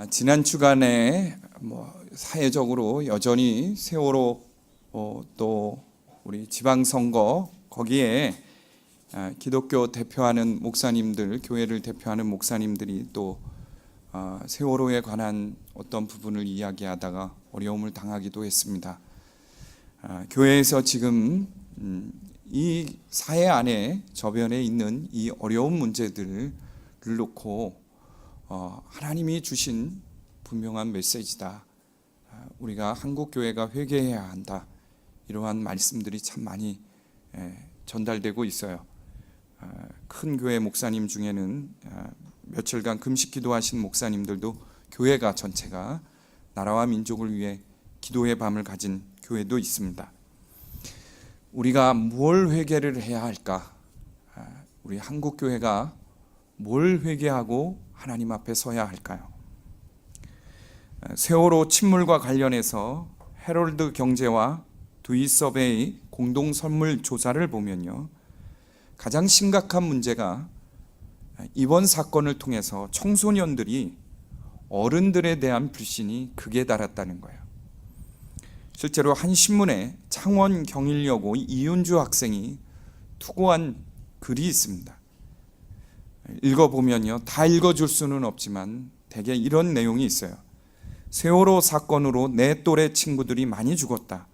지난 주간에 사회적으로 여전히 세월호 또 우리 지방선거 거기에 기독교 대표하는 목사님들, 교회를 대표하는 목사님들이 또 세월호에 관한 어떤 부분을 이야기하다가 어려움을 당하기도 했습니다. 교회에서 지금 이 사회 안에 저변에 있는 이 어려운 문제들을 놓고 하나님이 주신 분명한 메시지다. 우리가 한국 교회가 회개해야 한다. 이러한 말씀들이 참 많이 전달되고 있어요. 큰 교회 목사님 중에는 며칠간 금식 기도하신 목사님들도 교회가 전체가 나라와 민족을 위해 기도의 밤을 가진 교회도 있습니다. 우리가 뭘 회개를 해야 할까? 우리 한국 교회가 뭘 회개하고 하나님 앞에 서야 할까요? 세월호 침몰과 관련해서 헤럴드 경제와 두이서베이 공동 선물 조사를 보면요, 가장 심각한 문제가 이번 사건을 통해서 청소년들이 어른들에 대한 불신이 극에 달했다는 거예요. 실제로 한 신문에 창원 경일여고 이윤주 학생이 투고한 글이 있습니다. 읽어보면요, 다 읽어줄 수는 없지만 대개 이런 내용이 있어요. 세월호 사건으로 내 또래 친구들이 많이 죽었다.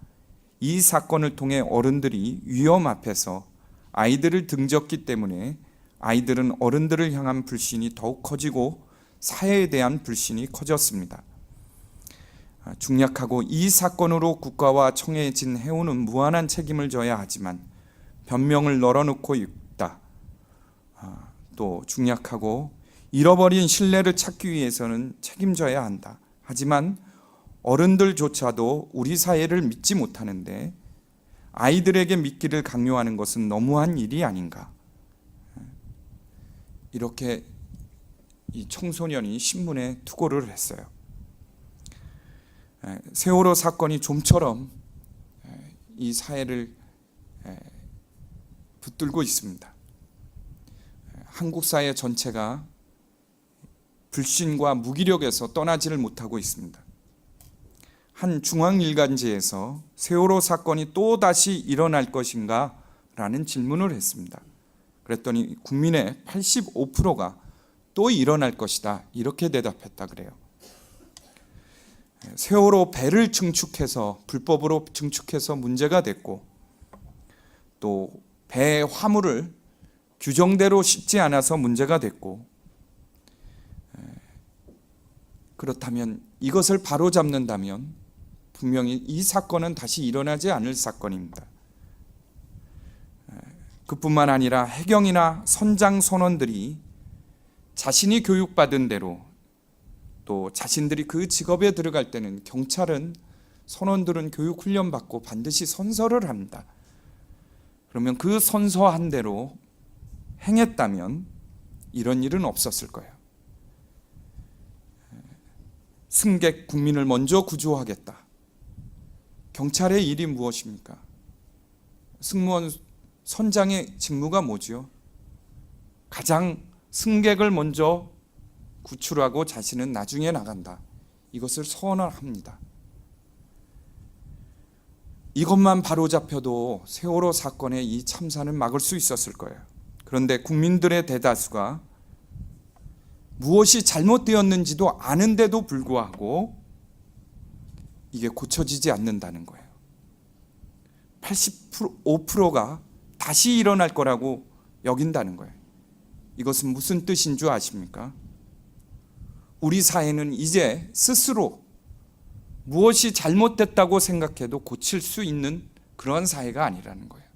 이 사건을 통해 어른들이 위험 앞에서 아이들을 등졌기 때문에 아이들은 어른들을 향한 불신이 더욱 커지고 사회에 대한 불신이 커졌습니다. 중략하고 이 사건으로 국가와 청해진 해운은 무한한 책임을 져야 하지만 변명을 널어놓고 있다. 또 중략하고 잃어버린 신뢰를 찾기 위해서는 책임져야 한다. 하지만 어른들조차도 우리 사회를 믿지 못하는데 아이들에게 믿기를 강요하는 것은 너무한 일이 아닌가. 이렇게 이 청소년이 신문에 투고를 했어요. 세월호 사건이 좀처럼 이 사회를 붙들고 있습니다. 한국 사회 전체가 불신과 무기력에서 떠나지를 못하고 있습니다. 한 중앙일간지에서 세월호 사건이 또다시 일어날 것인가? 라는 질문을 했습니다. 그랬더니 국민의 85%가 또 일어날 것이다. 이렇게 대답했다 그래요. 세월호 배를 증축해서 불법으로 증축해서 문제가 됐고 또 배 화물을 규정대로 싣지 않아서 문제가 됐고, 그렇다면 이것을 바로잡는다면 분명히 이 사건은 다시 일어나지 않을 사건입니다. 그뿐만 아니라 해경이나 선장 선원들이 자신이 교육받은 대로 또 자신들이 그 직업에 들어갈 때는 경찰은 선원들은 교육 훈련 받고 반드시 선서를 합니다. 그러면 그 선서한 대로 행했다면 이런 일은 없었을 거예요. 승객 국민을 먼저 구조하겠다. 경찰의 일이 무엇입니까? 승무원 선장의 직무가 뭐지요? 가장 승객을 먼저 구출하고 자신은 나중에 나간다. 이것을 서원을 합니다. 이것만 바로잡혀도 세월호 사건의 이 참사는 막을 수 있었을 거예요. 그런데 국민들의 대다수가 무엇이 잘못되었는지도 아는데도 불구하고 이게 고쳐지지 않는다는 거예요. 85%가 다시 일어날 거라고 여긴다는 거예요. 이것은 무슨 뜻인 줄 아십니까? 우리 사회는 이제 스스로 무엇이 잘못됐다고 생각해도 고칠 수 있는 그런 사회가 아니라는 거예요.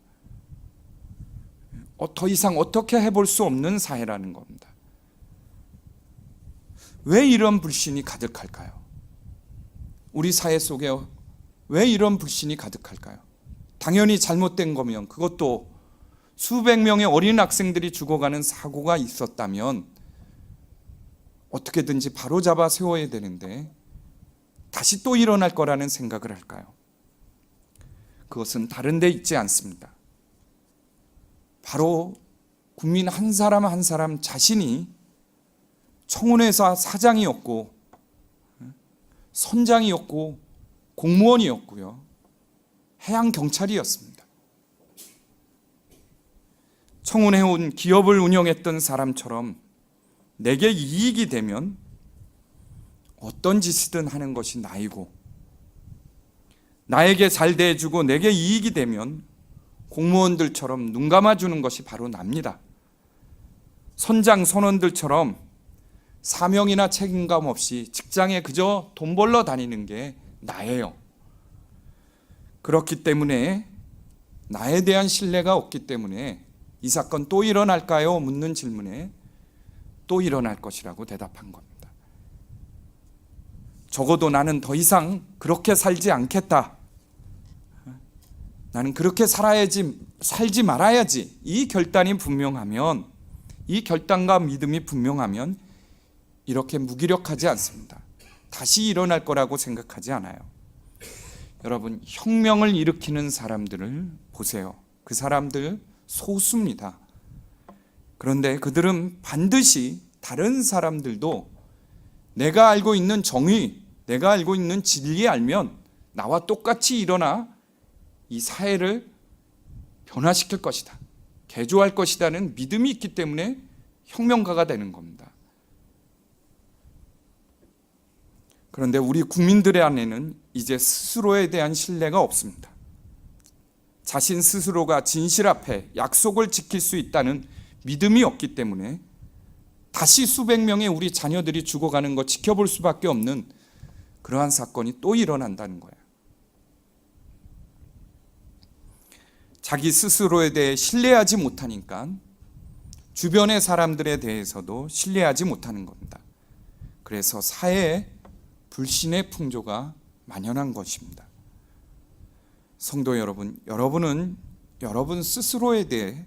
더 이상 어떻게 해볼 수 없는 사회라는 겁니다. 왜 이런 불신이 가득할까요? 우리 사회 속에 왜 이런 불신이 가득할까요? 당연히 잘못된 거면, 그것도 수백 명의 어린 학생들이 죽어가는 사고가 있었다면 어떻게든지 바로잡아 세워야 되는데 다시 또 일어날 거라는 생각을 할까요? 그것은 다른 데 있지 않습니다. 바로 국민 한 사람 한 사람 자신이 청운회사 사장이었고 선장이었고 공무원이었고요. 해양 경찰이었습니다. 청운해온 기업을 운영했던 사람처럼 내게 이익이 되면 어떤 짓이든 하는 것이 나이고, 나에게 잘 대해주고 내게 이익이 되면 공무원들처럼 눈 감아주는 것이 바로 납니다. 선장 선원들처럼 사명이나 책임감 없이 직장에 그저 돈 벌러 다니는 게 나예요. 그렇기 때문에 나에 대한 신뢰가 없기 때문에 이 사건 또 일어날까요? 묻는 질문에 또 일어날 것이라고 대답한 겁니다. 적어도 나는 더 이상 그렇게 살지 않겠다. 나는 그렇게 살지 말아야지. 이 결단이 분명하면, 이 결단과 믿음이 분명하면 이렇게 무기력하지 않습니다. 다시 일어날 거라고 생각하지 않아요. 여러분, 혁명을 일으키는 사람들을 보세요. 그 사람들 소수입니다. 그런데 그들은 반드시 다른 사람들도 내가 알고 있는 정의, 내가 알고 있는 진리 알면 나와 똑같이 일어나 이 사회를 변화시킬 것이다, 개조할 것이라는 믿음이 있기 때문에 혁명가가 되는 겁니다. 그런데 우리 국민들의 안에는 이제 스스로에 대한 신뢰가 없습니다. 자신 스스로가 진실 앞에 약속을 지킬 수 있다는 믿음이 없기 때문에 다시 수백 명의 우리 자녀들이 죽어가는 거 지켜볼 수밖에 없는 그러한 사건이 또 일어난다는 거예요. 자기 스스로에 대해 신뢰하지 못하니까 주변의 사람들에 대해서도 신뢰하지 못하는 겁니다. 그래서 사회에 불신의 풍조가 만연한 것입니다. 성도 여러분, 여러분은 여러분 스스로에 대해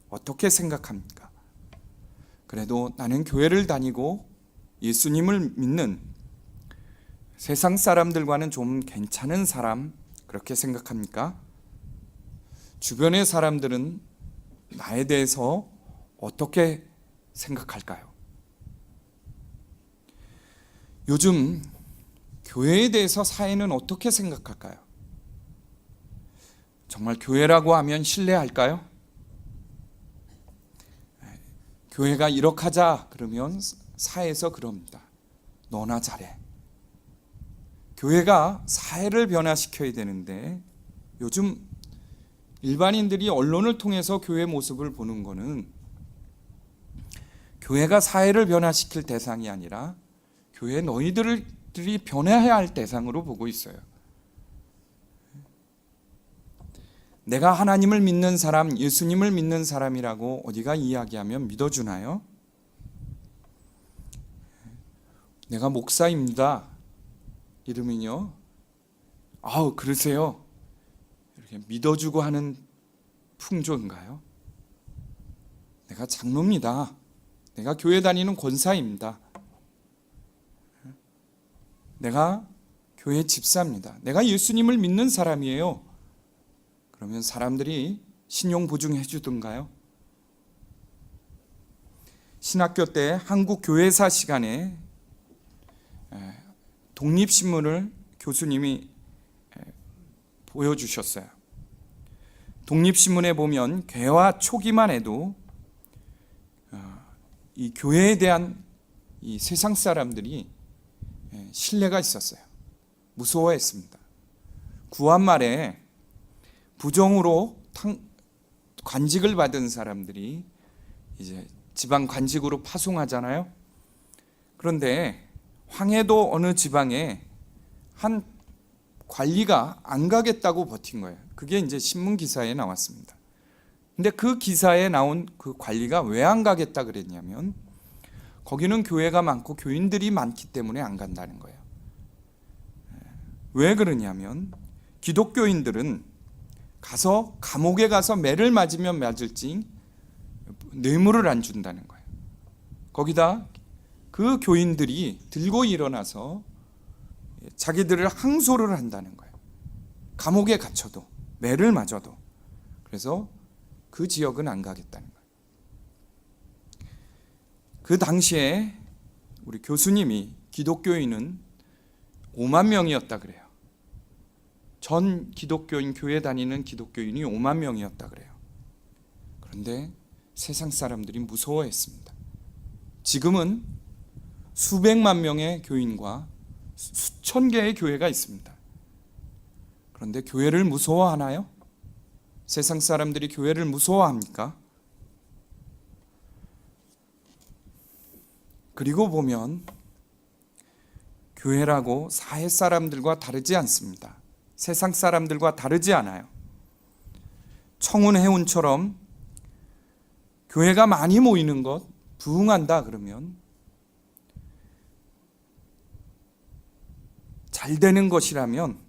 어떻게 생각합니까? 그래도 나는 교회를 다니고 예수님을 믿는 세상 사람들과는 좀 괜찮은 사람, 그렇게 생각합니까? 주변의 사람들은 나에 대해서 어떻게 생각할까요? 요즘 교회에 대해서 사회는 어떻게 생각할까요? 정말 교회라고 하면 신뢰할까요? 교회가 이렇게 하자 그러면 사회에서 그럽니다. 너나 잘해. 교회가 사회를 변화시켜야 되는데 요즘 일반인들이 언론을 통해서 교회 모습을 보는 거는 교회가 사회를 변화시킬 대상이 아니라 교회 너희들이 변해야 할 대상으로 보고 있어요. 내가 하나님을 믿는 사람, 예수님을 믿는 사람이라고 어디가 이야기하면 믿어주나요? 내가 목사입니다. 이러면요, 아우 그러세요. 이렇게 믿어주고 하는 풍조인가요? 내가 장로입니다. 내가 교회 다니는 권사입니다. 내가 교회 집사입니다. 내가 예수님을 믿는 사람이에요. 그러면 사람들이 신용 보증해 주던가요? 신학교 때 한국 교회사 시간에 독립신문을 교수님이 보여주셨어요. 독립신문에 보면 개화 초기만 해도 이 교회에 대한 이 세상 사람들이 신뢰가 있었어요. 무서워했습니다. 구한말에 부정으로 관직을 받은 사람들이 이제 지방 관직으로 파송하잖아요. 그런데 황해도 어느 지방에 한 관리가 안 가겠다고 버틴 거예요. 그게 이제 신문 기사에 나왔습니다. 근데 그 기사에 나온 그 관리가 왜 안 가겠다 그랬냐면 거기는 교회가 많고 교인들이 많기 때문에 안 간다는 거예요. 왜 그러냐면 기독교인들은 가서 감옥에 가서 매를 맞으면 맞을지 뇌물을 안 준다는 거예요. 거기다 그 교인들이 들고 일어나서 자기들을 항소를 한다는 거예요. 감옥에 갇혀도, 매를 맞아도. 그래서 그 지역은 안 가겠다는 거예요. 그 당시에 우리 교수님이 기독교인은 5만 명이었다 그래요. 전 기독교인, 교회 다니는 기독교인이 5만 명이었다 그래요. 그런데 세상 사람들이 무서워했습니다. 지금은 수백만 명의 교인과 수천 개의 교회가 있습니다. 그런데 교회를 무서워하나요? 세상 사람들이 교회를 무서워합니까? 그리고 보면 교회라고 사회 사람들과 다르지 않습니다. 세상 사람들과 다르지 않아요. 청운해운처럼 교회가 많이 모이는 것, 부흥한다 그러면 잘 되는 것이라면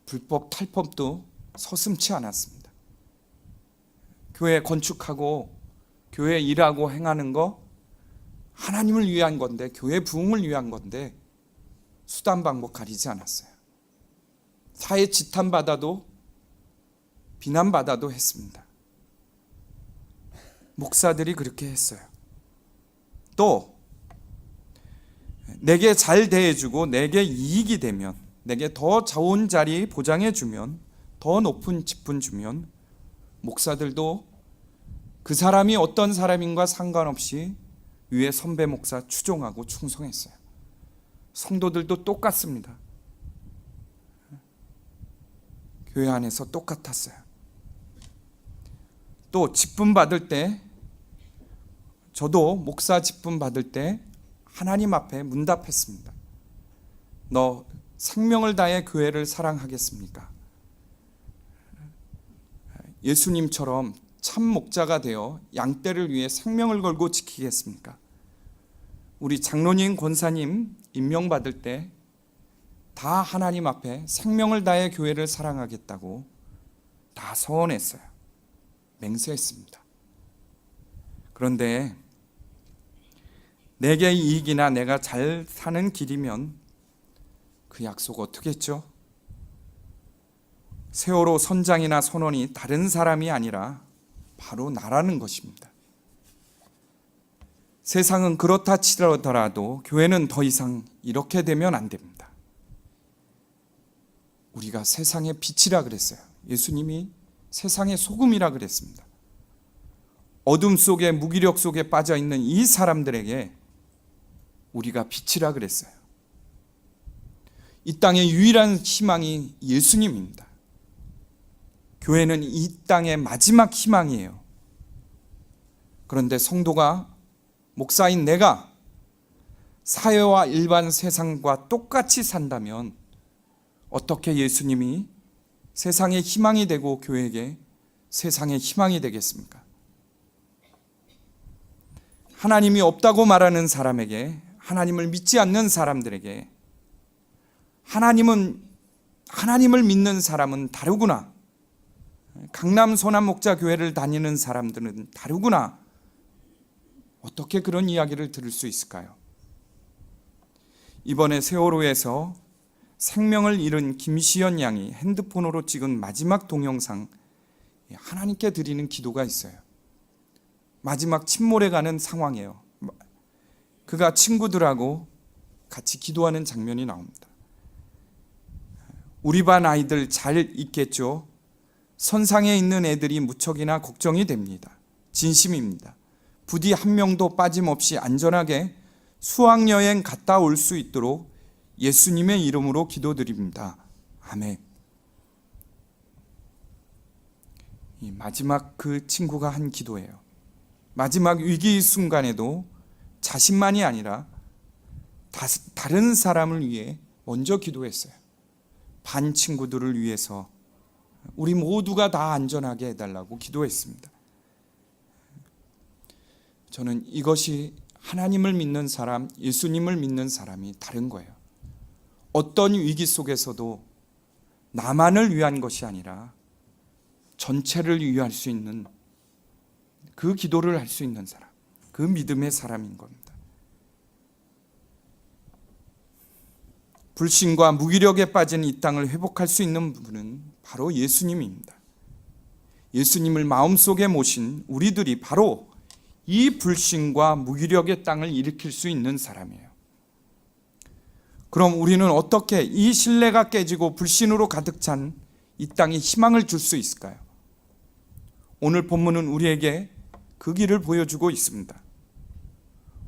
불법 탈법도 서슴지 않았습니다. 교회 건축하고 교회 일하고 행하는 거 하나님을 위한 건데, 교회 부흥을 위한 건데 수단 방법 가리지 않았어요. 사회 지탄받아도 비난받아도 했습니다. 목사들이 그렇게 했어요. 또 내게 잘 대해주고 내게 이익이 되면, 내게 더 좋은 자리 보장해주면, 더 높은 직분 주면 목사들도 그 사람이 어떤 사람인가 상관없이 위에 선배 목사 추종하고 충성했어요. 성도들도 똑같습니다. 교회 안에서 똑같았어요. 또 직분 받을 때, 저도 목사 직분 받을 때 하나님 앞에 문답했습니다. 너 생명을 다해 교회를 사랑하겠습니까? 예수님처럼 참 목자가 되어 양떼를 위해 생명을 걸고 지키겠습니까? 우리 장로님, 권사님 임명받을 때 다 하나님 앞에 생명을 다해 교회를 사랑하겠다고 다 서원했어요. 맹세했습니다. 그런데 내게 이익이나 내가 잘 사는 길이면 그 약속 어떻게 했죠? 세월호 선장이나 선원이 다른 사람이 아니라 바로 나라는 것입니다. 세상은 그렇다 치더라도 교회는 더 이상 이렇게 되면 안 됩니다. 우리가 세상의 빛이라 그랬어요. 예수님이 세상의 소금이라 그랬습니다. 어둠 속에, 무기력 속에 빠져 있는 이 사람들에게 우리가 빛이라 그랬어요. 이 땅의 유일한 희망이 예수님입니다. 교회는 이 땅의 마지막 희망이에요. 그런데 성도가, 목사인 내가 사회와 일반 세상과 똑같이 산다면 어떻게 예수님이 세상의 희망이 되고 교회에게 세상의 희망이 되겠습니까? 하나님이 없다고 말하는 사람에게, 하나님을 믿지 않는 사람들에게 하나님을 믿는 사람은 다르구나, 강남 소남목자교회를 다니는 사람들은 다르구나, 어떻게 그런 이야기를 들을 수 있을까요? 이번에 세월호에서 생명을 잃은 김시연 양이 핸드폰으로 찍은 마지막 동영상, 하나님께 드리는 기도가 있어요. 마지막 침몰해 가는 상황이에요. 그가 친구들하고 같이 기도하는 장면이 나옵니다. 우리 반 아이들 잘 있겠죠? 선상에 있는 애들이 무척이나 걱정이 됩니다. 진심입니다. 부디 한 명도 빠짐없이 안전하게 수학여행 갔다 올 수 있도록 예수님의 이름으로 기도드립니다. 아멘. 이 마지막 그 친구가 한 기도예요. 마지막 위기 순간에도 자신만이 아니라 다른 사람을 위해 먼저 기도했어요. 반 친구들을 위해서 우리 모두가 다 안전하게 해달라고 기도했습니다. 저는 이것이 하나님을 믿는 사람, 예수님을 믿는 사람이 다른 거예요. 어떤 위기 속에서도 나만을 위한 것이 아니라 전체를 위할 수 있는 그 기도를 할 수 있는 사람, 그 믿음의 사람인 겁니다. 불신과 무기력에 빠진 이 땅을 회복할 수 있는 분은 바로 예수님입니다. 예수님을 마음속에 모신 우리들이 바로 이 불신과 무기력의 땅을 일으킬 수 있는 사람이에요. 그럼 우리는 어떻게 이 신뢰가 깨지고 불신으로 가득 찬 이 땅에 희망을 줄 수 있을까요? 오늘 본문은 우리에게 그 길을 보여주고 있습니다.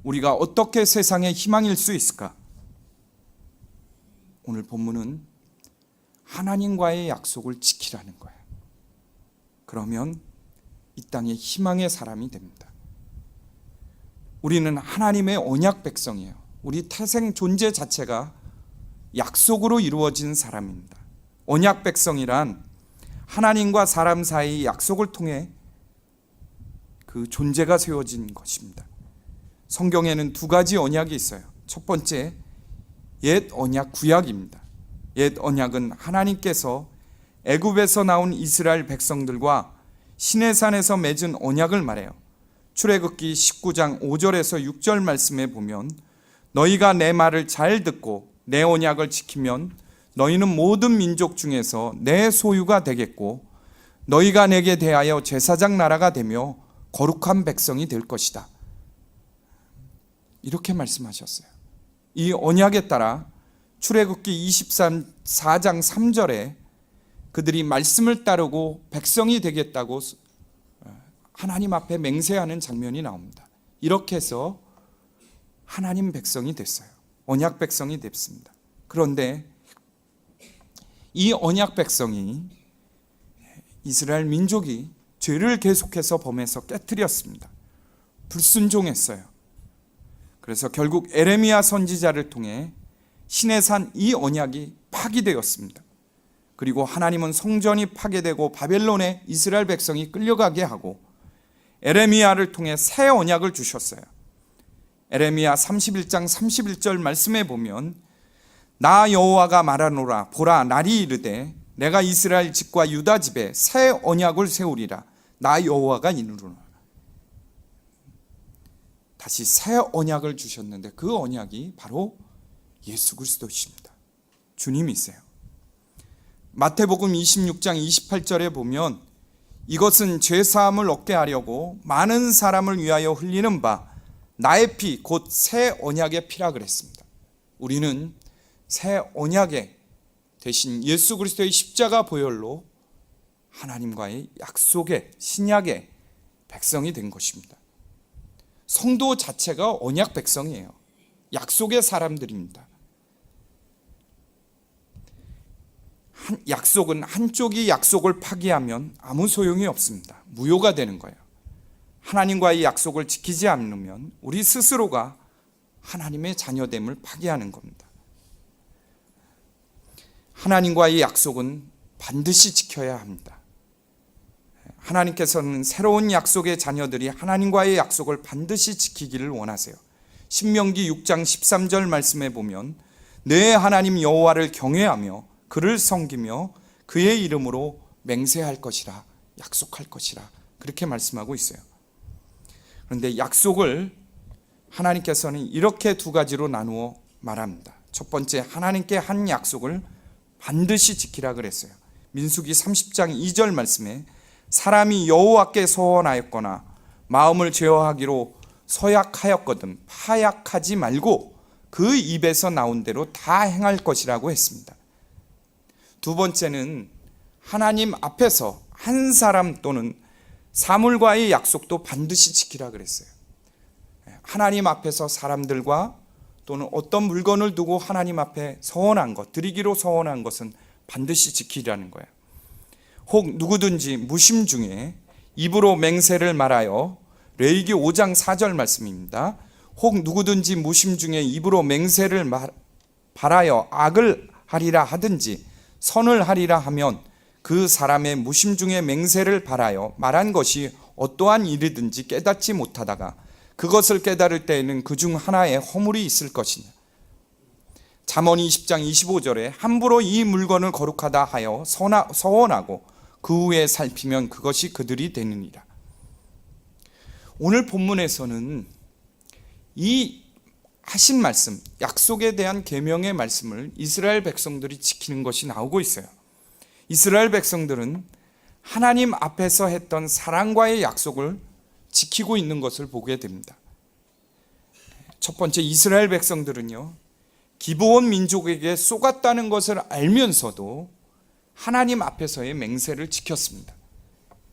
우리가 어떻게 세상의 희망일 수 있을까? 오늘 본문은 하나님과의 약속을 지키라는 거예요. 그러면 이 땅에 희망의 사람이 됩니다. 우리는 하나님의 언약 백성이에요. 우리 태생 존재 자체가 약속으로 이루어진 사람입니다. 언약 백성이란 하나님과 사람 사이 약속을 통해 그 존재가 세워진 것입니다. 성경에는 두 가지 언약이 있어요. 첫 번째, 옛 언약 구약입니다. 옛 언약은 하나님께서 애굽에서 나온 이스라엘 백성들과 시내산에서 맺은 언약을 말해요. 출애굽기 19장 5절에서 6절 말씀에 보면 너희가 내 말을 잘 듣고 내 언약을 지키면 너희는 모든 민족 중에서 내 소유가 되겠고 너희가 내게 대하여 제사장 나라가 되며 거룩한 백성이 될 것이다. 이렇게 말씀하셨어요. 이 언약에 따라 출애굽기 24장 3절에 그들이 말씀을 따르고 백성이 되겠다고 하나님 앞에 맹세하는 장면이 나옵니다. 이렇게 해서 하나님 백성이 됐어요. 언약 백성이 됐습니다. 그런데 이 언약 백성이 이스라엘 민족이 죄를 계속해서 범해서 깨뜨렸습니다. 불순종했어요. 그래서 결국 에레미야 선지자를 통해 시내산 이 언약이 파기되었습니다. 그리고 하나님은 성전이 파괴되고 바벨론에 이스라엘 백성이 끌려가게 하고 에레미야를 통해 새 언약을 주셨어요. 에레미야 31장 31절 말씀에 보면 나 여호와가 말하노라 보라 날이 이르되 내가 이스라엘 집과 유다 집에 새 언약을 세우리라 나 여호와가 이르노라. 다시 새 언약을 주셨는데 그 언약이 바로 예수 그리스도이십니다. 주님이세요. 마태복음 26장 28절에 보면 이것은 죄사함을 얻게 하려고 많은 사람을 위하여 흘리는 바 나의 피 곧 새 언약의 피라 그랬습니다. 우리는 새 언약의 대신 예수 그리스도의 십자가 보혈로 하나님과의 약속의 신약의 백성이 된 것입니다. 성도 자체가 언약 백성이에요. 약속의 사람들입니다. 약속은 한쪽이 약속을 파기하면 아무 소용이 없습니다. 무효가 되는 거예요. 하나님과의 약속을 지키지 않으면 우리 스스로가 하나님의 자녀됨을 파기하는 겁니다. 하나님과의 약속은 반드시 지켜야 합니다. 하나님께서는 새로운 약속의 자녀들이 하나님과의 약속을 반드시 지키기를 원하세요. 신명기 6장 13절 말씀에 보면 내 하나님 여호와를 경외하며 그를 섬기며 그의 이름으로 맹세할 것이라 약속할 것이라 그렇게 말씀하고 있어요. 그런데 약속을 하나님께서는 이렇게 두 가지로 나누어 말합니다. 첫 번째, 하나님께 한 약속을 반드시 지키라 그랬어요. 민수기 30장 2절 말씀에 사람이 여호와께 서원하였거나 마음을 제어하기로 서약하였거든 파약하지 말고 그 입에서 나온 대로 다 행할 것이라고 했습니다. 두 번째는 하나님 앞에서 한 사람 또는 사물과의 약속도 반드시 지키라 그랬어요. 하나님 앞에서 사람들과 또는 어떤 물건을 두고 하나님 앞에 서원한 것, 드리기로 서원한 것은 반드시 지키라는 거예요. 혹 누구든지 무심 중에 입으로 맹세를 말하여 레위기 5장 4절 말씀입니다. 혹 누구든지 무심 중에 입으로 맹세를 말하여 악을 하리라 하든지 선을 하리라 하면 그 사람의 무심 중에 맹세를 발하여 말한 것이 어떠한 일이든지 깨닫지 못하다가 그것을 깨달을 때에는 그중 하나에 허물이 있을 것이냐. 잠언 20장 25절에 함부로 이 물건을 거룩하다 하여 서원하고 그 후에 살피면 그것이 그들이 되느니라. 오늘 본문에서는 이 하신 말씀, 약속에 대한 계명의 말씀을 이스라엘 백성들이 지키는 것이 나오고 있어요. 이스라엘 백성들은 하나님 앞에서 했던 사랑과의 약속을 지키고 있는 것을 보게 됩니다. 첫 번째, 이스라엘 백성들은요 기브온 민족에게 쏘갔다는 것을 알면서도 하나님 앞에서의 맹세를 지켰습니다.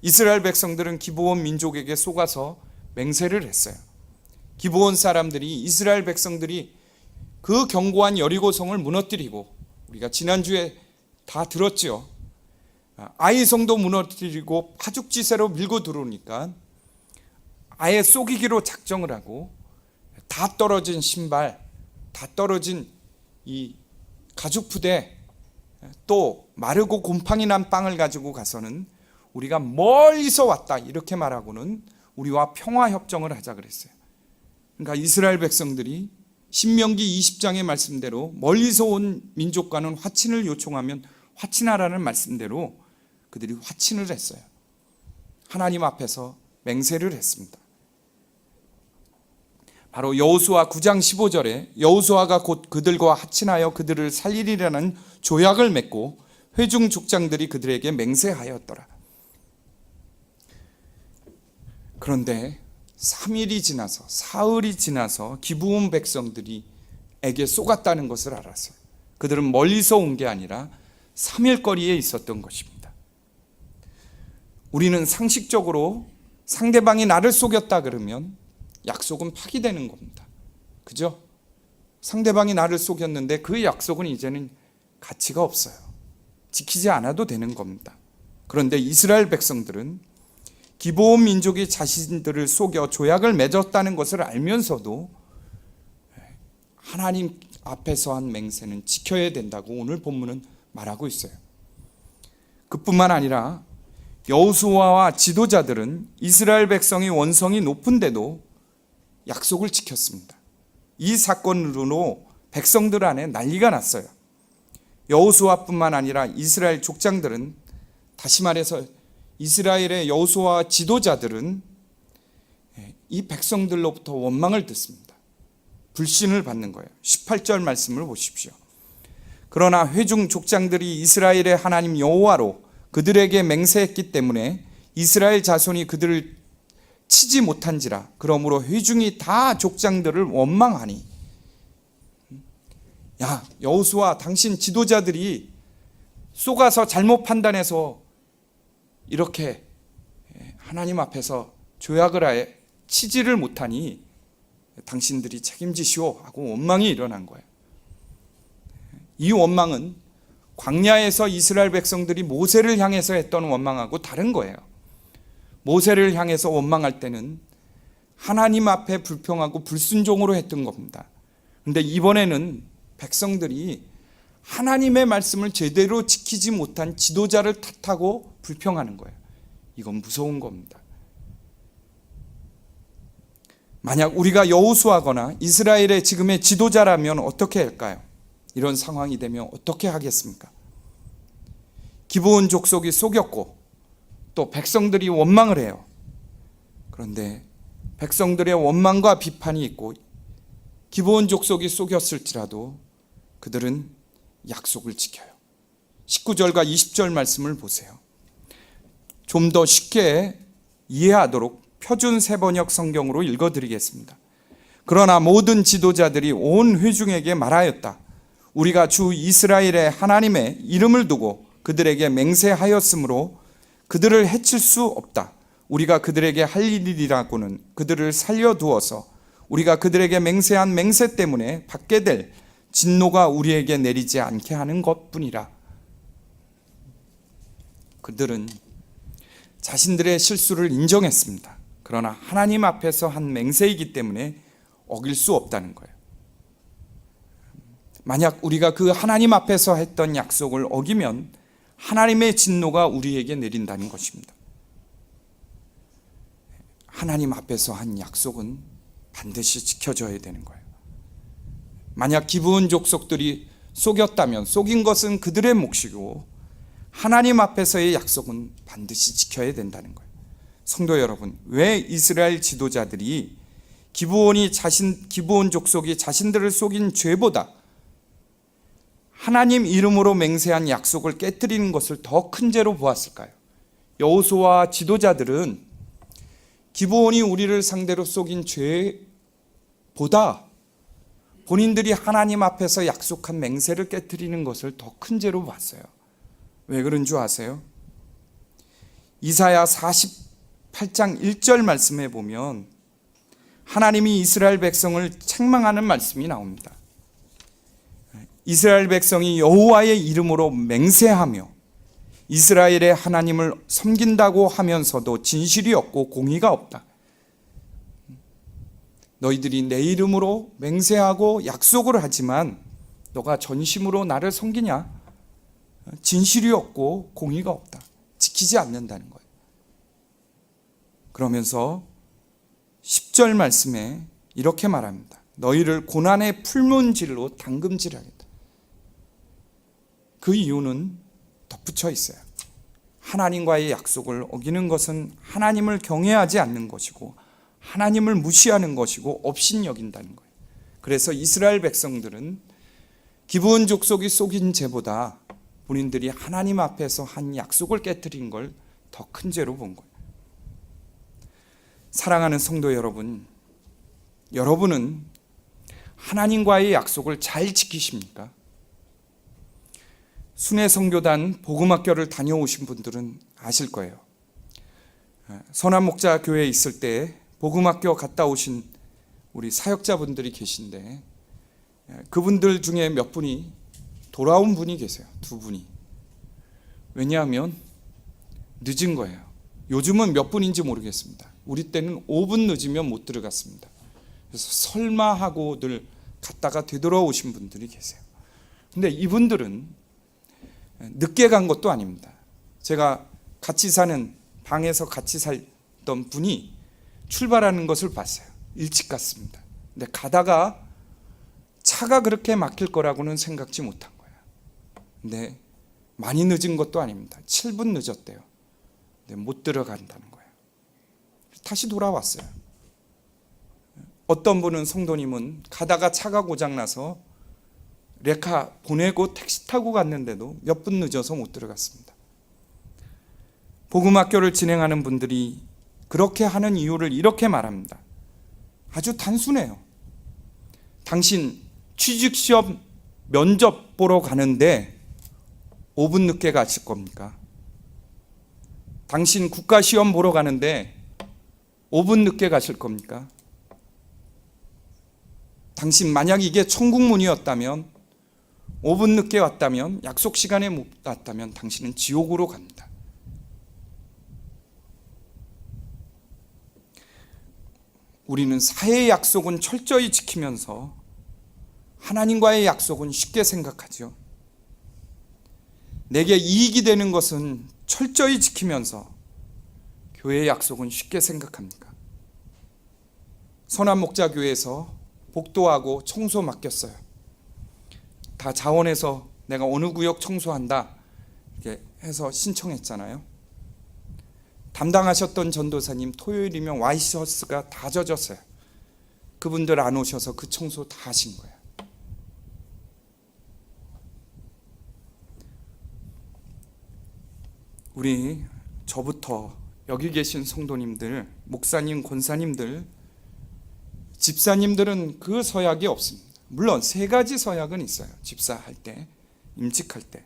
이스라엘 백성들은 기브온 민족에게 쏘가서 맹세를 했어요. 기브온 사람들이, 이스라엘 백성들이 그 견고한 여리고성을 무너뜨리고, 우리가 지난주에 다 들었죠. 아이성도 무너뜨리고 파죽지세로 밀고 들어오니까 아예 쏘기기로 작정을 하고 다 떨어진 신발, 다 떨어진 이 가죽 부대, 또 마르고 곰팡이 난 빵을 가지고 가서는 우리가 멀리서 왔다 이렇게 말하고는 우리와 평화 협정을 하자 그랬어요. 그러니까 이스라엘 백성들이 신명기 20장의 말씀대로 멀리서 온 민족과는 화친을 요청하면 화친하라는 말씀대로 그들이 화친을 했어요. 하나님 앞에서 맹세를 했습니다. 바로 여호수아 9장 15절에 여호수아가 곧 그들과 화친하여 그들을 살리리라는 조약을 맺고 회중 족장들이 그들에게 맹세하였더라. 그런데 3일이 지나서, 사흘이 지나서 기브온 백성들이 에게 쏘갔다는 것을 알았어요. 그들은 멀리서 온 게 아니라 3일 거리에 있었던 것입니다. 우리는 상식적으로 상대방이 나를 속였다 그러면 약속은 파기되는 겁니다. 그죠? 상대방이 나를 속였는데 그 약속은 이제는 가치가 없어요. 지키지 않아도 되는 겁니다. 그런데 이스라엘 백성들은 기브온 민족이 자신들을 속여 조약을 맺었다는 것을 알면서도 하나님 앞에서 한 맹세는 지켜야 된다고 오늘 본문은 말하고 있어요. 그뿐만 아니라 여호수아와 지도자들은 이스라엘 백성의 원성이 높은데도 약속을 지켰습니다. 이 사건으로 백성들 안에 난리가 났어요. 여호수아뿐만 아니라 이스라엘 족장들은, 다시 말해서 이스라엘의 여호수아 지도자들은 이 백성들로부터 원망을 듣습니다. 불신을 받는 거예요. 18절 말씀을 보십시오. 그러나 회중 족장들이 이스라엘의 하나님 여호와로 그들에게 맹세했기 때문에 이스라엘 자손이 그들을 치지 못한지라. 그러므로 회중이 다 족장들을 원망하니. 야, 여호수아, 당신 지도자들이 쏘가서 잘못 판단해서 이렇게 하나님 앞에서 조약을 아예 치지를 못하니 당신들이 책임지시오 하고 원망이 일어난 거예요. 이 원망은 광야에서 이스라엘 백성들이 모세를 향해서 했던 원망하고 다른 거예요. 모세를 향해서 원망할 때는 하나님 앞에 불평하고 불순종으로 했던 겁니다. 그런데 이번에는 백성들이 하나님의 말씀을 제대로 지키지 못한 지도자를 탓하고 불평하는 거예요. 이건 무서운 겁니다. 만약 우리가 여호수아거나 이스라엘의 지금의 지도자라면 어떻게 할까요? 이런 상황이 되면 어떻게 하겠습니까? 기브온 족속이 속였고 또 백성들이 원망을 해요. 그런데 백성들의 원망과 비판이 있고 기브온 족속이 속였을지라도 그들은 약속을 지켜요. 19절과 20절 말씀을 보세요. 좀 더 쉽게 이해하도록 표준 세번역 성경으로 읽어드리겠습니다. 그러나 모든 지도자들이 온 회중에게 말하였다. 우리가 주 이스라엘의 하나님의 이름을 두고 그들에게 맹세하였으므로 그들을 해칠 수 없다. 우리가 그들에게 할 일이라고는 그들을 살려두어서 우리가 그들에게 맹세한 맹세 때문에 받게 될 진노가 우리에게 내리지 않게 하는 것뿐이라. 그들은 자신들의 실수를 인정했습니다. 그러나 하나님 앞에서 한 맹세이기 때문에 어길 수 없다는 거예요. 만약 우리가 그 하나님 앞에서 했던 약속을 어기면 하나님의 진노가 우리에게 내린다는 것입니다. 하나님 앞에서 한 약속은 반드시 지켜져야 되는 거예요. 만약 기브온 족속들이 속였다면 속인 것은 그들의 몫이고 하나님 앞에서의 약속은 반드시 지켜야 된다는 거예요. 성도 여러분, 왜 이스라엘 지도자들이 기브온 족속이 자신들을 속인 죄보다 하나님 이름으로 맹세한 약속을 깨뜨리는 것을 더 큰 죄로 보았을까요? 여호수아 지도자들은 기브온이 우리를 상대로 속인 죄보다 본인들이 하나님 앞에서 약속한 맹세를 깨트리는 것을 더 큰 죄로 봤어요. 왜 그런 줄 아세요? 이사야 48장 1절 말씀에 보면 하나님이 이스라엘 백성을 책망하는 말씀이 나옵니다. 이스라엘 백성이 여호와의 이름으로 맹세하며 이스라엘의 하나님을 섬긴다고 하면서도 진실이 없고 공의가 없다. 너희들이 내 이름으로 맹세하고 약속을 하지만 너가 전심으로 나를 섬기냐? 진실이 없고 공의가 없다. 지키지 않는다는 거예요. 그러면서 10절 말씀에 이렇게 말합니다. 너희를 고난의 풀문질로 담금질하겠다. 그 이유는 덧붙여 있어요. 하나님과의 약속을 어기는 것은 하나님을 경외하지 않는 것이고 하나님을 무시하는 것이고 업신여긴다는 거예요. 그래서 이스라엘 백성들은 기브온 족속이 속인 죄보다 본인들이 하나님 앞에서 한 약속을 깨트린 걸 더 큰 죄로 본 거예요. 사랑하는 성도 여러분, 여러분은 하나님과의 약속을 잘 지키십니까? 순회선교단 복음학교를 다녀오신 분들은 아실 거예요. 선한 목자 교회에 있을 때 복음학교 갔다 오신 우리 사역자분들이 계신데 그분들 중에 몇 분이 돌아온 분이 계세요. 2분이. 왜냐하면 늦은 거예요. 요즘은 몇 분인지 모르겠습니다. 우리 때는 5분 늦으면 못 들어갔습니다. 그래서 설마 하고 늘 갔다가 되돌아오신 분들이 계세요. 근데 이분들은 늦게 간 것도 아닙니다. 제가 같이 사는 방에서 같이 살던 분이 출발하는 것을 봤어요. 일찍 갔습니다. 근데 가다가 차가 그렇게 막힐 거라고는 생각지 못한 거예요. 근데 많이 늦은 것도 아닙니다. 7분 늦었대요. 근데 못 들어간다는 거예요. 다시 돌아왔어요. 어떤 분은 성도님은 가다가 차가 고장나서 레카 보내고 택시 타고 갔는데도 몇 분 늦어서 못 들어갔습니다. 복음학교를 진행하는 분들이 그렇게 하는 이유를 이렇게 말합니다. 아주 단순해요. 당신 취직시험 면접 보러 가는데 5분 늦게 가실 겁니까? 당신 국가시험 보러 가는데 5분 늦게 가실 겁니까? 당신 만약 이게 천국문이었다면 5분 늦게 왔다면 약속 시간에 못 왔다면 당신은 지옥으로 갑니다. 우리는 사회의 약속은 철저히 지키면서 하나님과의 약속은 쉽게 생각하죠. 내게 이익이 되는 것은 철저히 지키면서 교회의 약속은 쉽게 생각합니까? 선한목자교회에서 복도하고 청소 맡겼어요. 다 자원해서 내가 어느 구역 청소한다 이렇게 해서 신청했잖아요. 담당하셨던 전도사님 토요일이면 와이셔츠가 다 젖었어요. 그분들 안 오셔서 그 청소 다 하신 거예요. 우리 저부터 여기 계신 성도님들, 목사님, 권사님들, 집사님들은 그 서약이 없습니다. 물론 3가지 서약은 있어요. 집사할 때, 임직할 때.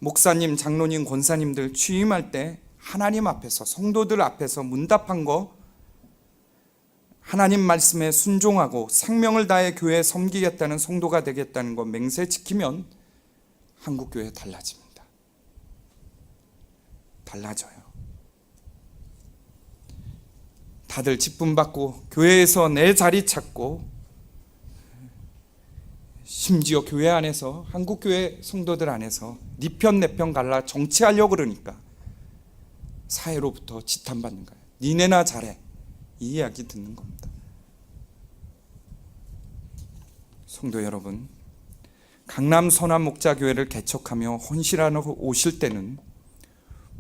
목사님, 장로님, 권사님들 취임할 때 하나님 앞에서, 성도들 앞에서 문답한 거, 하나님 말씀에 순종하고 생명을 다해 교회에 섬기겠다는 성도가 되겠다는 거 맹세 지키면 한국교회 달라집니다. 달라져요. 다들 직분 받고 교회에서 내 자리 찾고 심지어 교회 안에서 한국교회 성도들 안에서 네 편 내 편 갈라 정치하려고 그러니까 사회로부터 지탄받는 거예요. 니네나 잘해. 이 이야기 듣는 겁니다. 성도 여러분, 강남 선한목자교회를 개척하며 헌신하러 오실 때는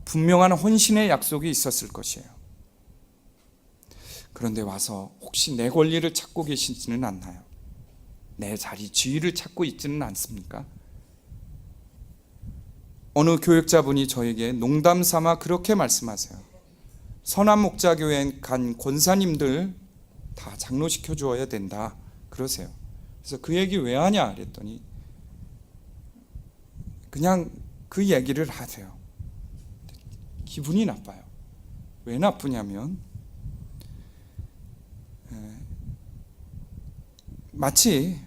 분명한 헌신의 약속이 있었을 것이에요. 그런데 와서 혹시 내 권리를 찾고 계시지는 않나요? 내 자리, 지위를 찾고 있지는 않습니까? 어느 교육자분이 저에게 농담 삼아 그렇게 말씀하세요. 선한목자교회에 간 권사님들 다 장로시켜 주어야 된다 그러세요. 그래서 그 얘기 왜 하냐 그랬더니 그냥 그 얘기를 하세요. 기분이 나빠요. 왜 나쁘냐면 마치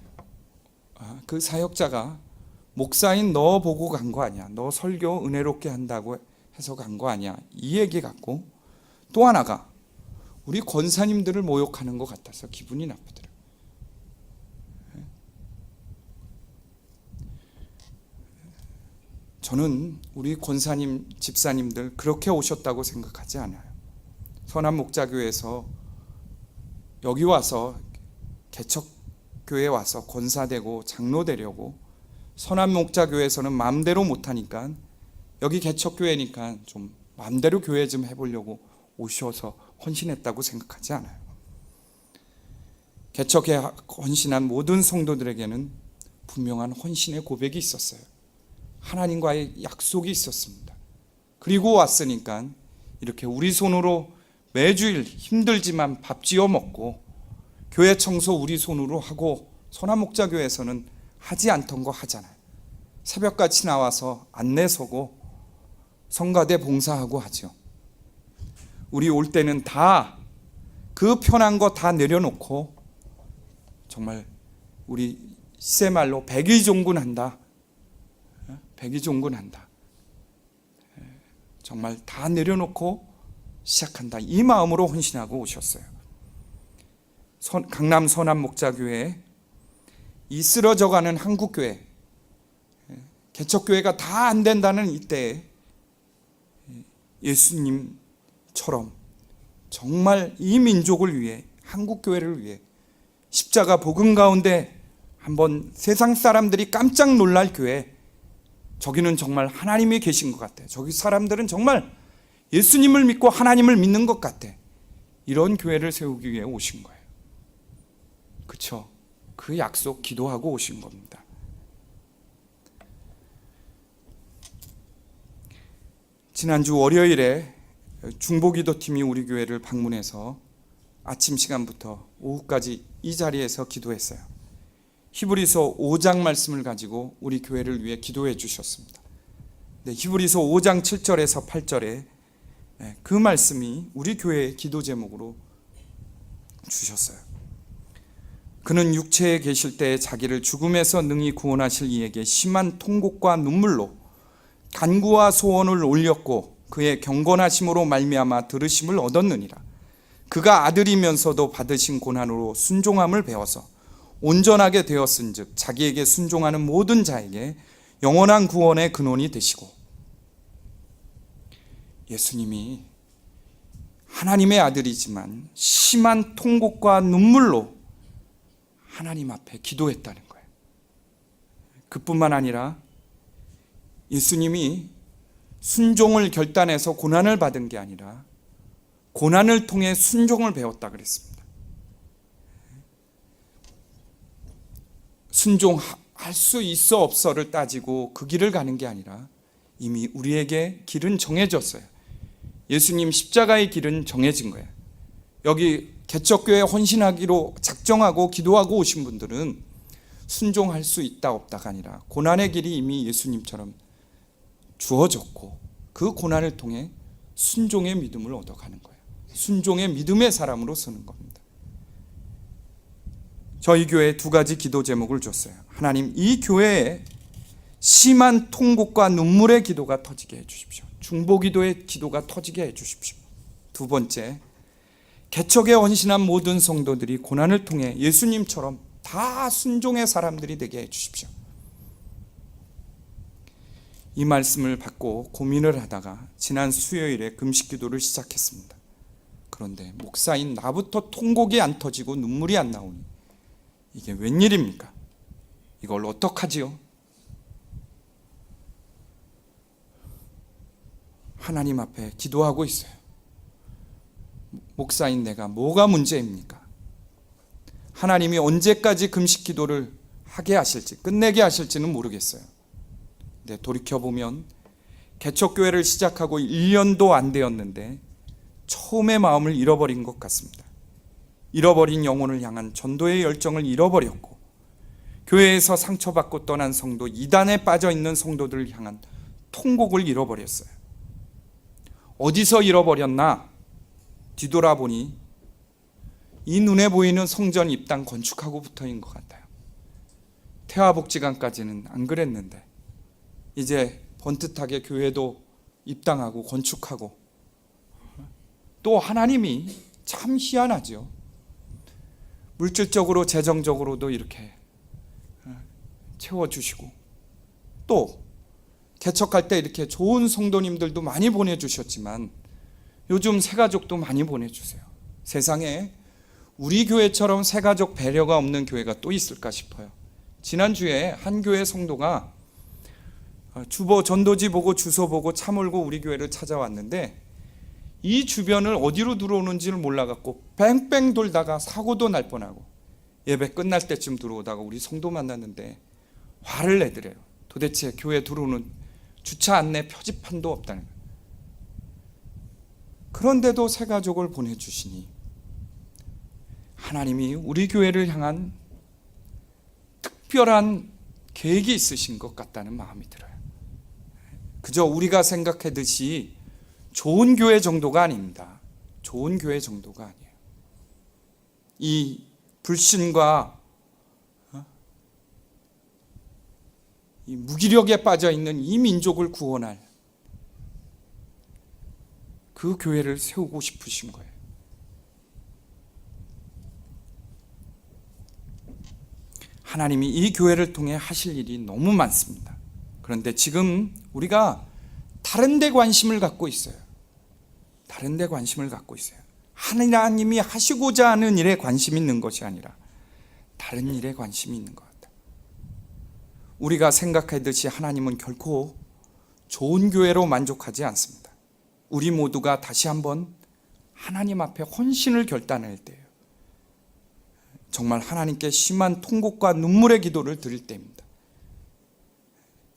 그 사역자가 목사인 너 보고 간 거 아니야. 너 설교 은혜롭게 한다고 해서 간 거 아니야. 이 얘기 같고, 또 하나가 우리 권사님들을 모욕하는 것 같아서 기분이 나쁘더라고요. 저는 우리 권사님, 집사님들 그렇게 오셨다고 생각하지 않아요. 선한목자교회에서 여기 와서 개척교회 와서 권사되고 장로 되려고, 선한목자교회에서는 마음대로 못하니까 여기 개척교회니까 좀 마음대로 교회 좀 해보려고 오셔서 헌신했다고 생각하지 않아요. 개척에 헌신한 모든 성도들에게는 분명한 헌신의 고백이 있었어요. 하나님과의 약속이 있었습니다. 그리고 왔으니까 이렇게 우리 손으로 매주일 힘들지만 밥 지어 먹고, 교회 청소 우리 손으로 하고, 선한목자교회에서는 하지 않던 거 하잖아요. 새벽같이 나와서 안내 서고 성가대 봉사하고 하죠. 우리 올 때는 다 그 편한 거 다 내려놓고 정말 우리 시세말로 백의종군한다. 백의종군한다. 정말 다 내려놓고 시작한다. 이 마음으로 헌신하고 오셨어요. 강남 선한목자교회, 이 쓰러져가는 한국교회, 개척교회가 다 안 된다는 이때에 예수님처럼 정말 이 민족을 위해, 한국교회를 위해 십자가 복음 가운데 한번 세상 사람들이 깜짝 놀랄 교회, 저기는 정말 하나님이 계신 것 같아. 저기 사람들은 정말 예수님을 믿고 하나님을 믿는 것 같아. 이런 교회를 세우기 위해 오신 거예요. 그렇죠? 그 약속 기도하고 오신 겁니다. 지난주 월요일에 중보기도팀이 우리 교회를 방문해서 아침 시간부터 오후까지 이 자리에서 기도했어요. 히브리서 5장 말씀을 가지고 우리 교회를 위해 기도해 주셨습니다. 네, 히브리서 5장 7절에서 8절에 그 말씀이 우리 교회의 기도 제목으로 주셨어요. 그는 육체에 계실 때 자기를 죽음에서 능히 구원하실 이에게 심한 통곡과 눈물로 간구와 소원을 올렸고 그의 경건하심으로 말미암아 들으심을 얻었느니라. 그가 아들이면서도 받으신 고난으로 순종함을 배워서 온전하게 되었은즉 자기에게 순종하는 모든 자에게 영원한 구원의 근원이 되시고, 예수님이 하나님의 아들이지만 심한 통곡과 눈물로 하나님 앞에 기도했다는 거예요. 그뿐만 아니라 예수님이 순종을 결단해서 고난을 받은 게 아니라 고난을 통해 순종을 배웠다 그랬습니다. 순종할 수 있어 없어를 따지고 그 길을 가는 게 아니라 이미 우리에게 길은 정해졌어요. 예수님 십자가의 길은 정해진 거예요. 여기 개척교회 헌신하기로 작정하고 기도하고 오신 분들은 순종할 수 있다 없다가 아니라 고난의 길이 이미 예수님처럼 주어졌고 그 고난을 통해 순종의 믿음을 얻어가는 거예요. 순종의 믿음의 사람으로 서는 겁니다. 저희 교회에 두 가지 기도 제목을 줬어요. 하나님, 이 교회에 심한 통곡과 눈물의 기도가 터지게 해주십시오. 중보기도의 기도가 터지게 해주십시오. 두 번째, 개척에 헌신한 모든 성도들이 고난을 통해 예수님처럼 다 순종의 사람들이 되게 해주십시오. 이 말씀을 받고 고민을 하다가 지난 수요일에 금식기도를 시작했습니다. 그런데 목사인 나부터 통곡이 안 터지고 눈물이 안 나오니 이게 웬일입니까? 이걸 어떡하지요? 하나님 앞에 기도하고 있어요. 목사인 내가 뭐가 문제입니까? 하나님이 언제까지 금식 기도를 하게 하실지, 끝내게 하실지는 모르겠어요. 근데 돌이켜보면 개척교회를 시작하고 1년도 안 되었는데 처음의 마음을 잃어버린 것 같습니다. 잃어버린 영혼을 향한 전도의 열정을 잃어버렸고 교회에서 상처받고 떠난 성도, 이단에 빠져 있는 성도들을 향한 통곡을 잃어버렸어요. 어디서 잃어버렸나? 뒤돌아보니 이 눈에 보이는 성전 입당 건축하고 붙어있는 것 같아요. 태화복지관까지는 안 그랬는데 이제 번듯하게 교회도 입당하고 건축하고, 또 하나님이 참 희한하죠. 물질적으로 재정적으로도 이렇게 채워주시고, 또 개척할 때 이렇게 좋은 성도님들도 많이 보내주셨지만 요즘 새가족도 많이 보내주세요. 세상에 우리 교회처럼 새가족 배려가 없는 교회가 또 있을까 싶어요. 지난주에 한 교회 성도가 주보 전도지 보고 주소 보고 차 몰고 우리 교회를 찾아왔는데 이 주변을 어디로 들어오는지를 몰라갖고 뺑뺑 돌다가 사고도 날 뻔하고 예배 끝날 때쯤 들어오다가 우리 성도 만났는데 화를 내더래요. 도대체 교회 들어오는 주차 안내 표지판도 없다는 거예요. 그런데도 새 가족을 보내주시니 하나님이 우리 교회를 향한 특별한 계획이 있으신 것 같다는 마음이 들어요. 그저 우리가 생각하듯이 좋은 교회 정도가 아닙니다. 좋은 교회 정도가 아니에요. 이 불신과 이 무기력에 빠져 있는 이 민족을 구원할 그 교회를 세우고 싶으신 거예요. 하나님이 이 교회를 통해 하실 일이 너무 많습니다. 그런데 지금 우리가 다른 데 관심을 갖고 있어요. 다른 데 관심을 갖고 있어요. 하나님이 하시고자 하는 일에 관심이 있는 것이 아니라 다른 일에 관심이 있는 것 같아요. 우리가 생각하듯이 하나님은 결코 좋은 교회로 만족하지 않습니다. 우리 모두가 다시 한번 하나님 앞에 헌신을 결단할 때예요. 정말 하나님께 심한 통곡과 눈물의 기도를 드릴 때입니다.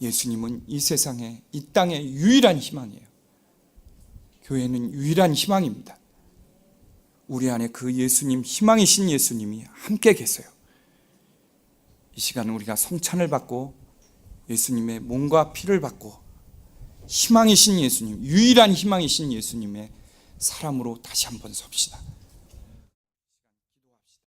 예수님은 이 세상에, 이 땅의 유일한 희망이에요. 교회는 유일한 희망입니다. 우리 안에 그 예수님, 희망이신 예수님이 함께 계세요. 이 시간은 우리가 성찬을 받고 예수님의 몸과 피를 받고 희망이신 예수님, 유일한 희망이신 예수님의 사람으로 다시 한번 섭시다.